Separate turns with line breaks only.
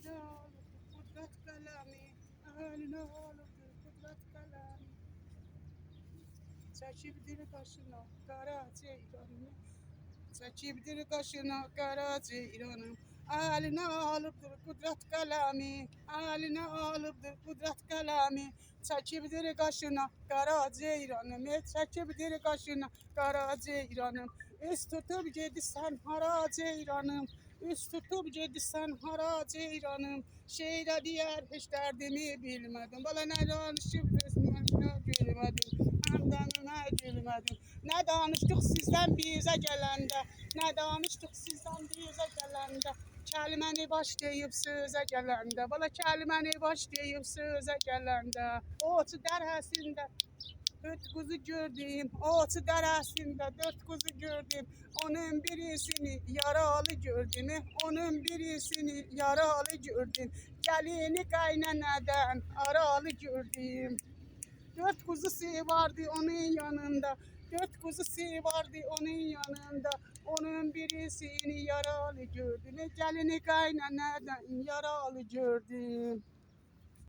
Eline alıp kudret kalemi, eline alıp kudret kalemi. Çekibdir kaşına kara ceylanı, çekibdir kaşına kara ceylanı. Eline alıpdır kudret kalemi, eline alıpdır kudret kalemi. Çekibdir kaşına kara ceylanım, çekibdir kaşına kara ceylanım. Üst tutup gidisən hara ceylanım, üst tutup gidisən hara ceylanım. Şeydə deyər heç dərdimi bilmədim, bala nə danışıb özümə gülmədim. Həmdən önə gülmədim. Nə danışdıq sizdən bizə gələndə, nə danışdıq sizdən bizə gələndə. Kəliməni baş deyib sözə gələndə, bala kəliməni baş deyib sözə gələndə. Otu dərhəsində dört kuzu gördüm, otu dərəsində dört kuzu gördüm. Onun birisini yaralı gördüm, onun birisini yaralı gördüm. Gəlini qaynanadan aralı gördüm. Dört kuzusu vardı onun yanında, dört kuzusu vardı onun yanında. Onun birisini yaralı gördüm, gelini kaynanadan yaralı gördüm.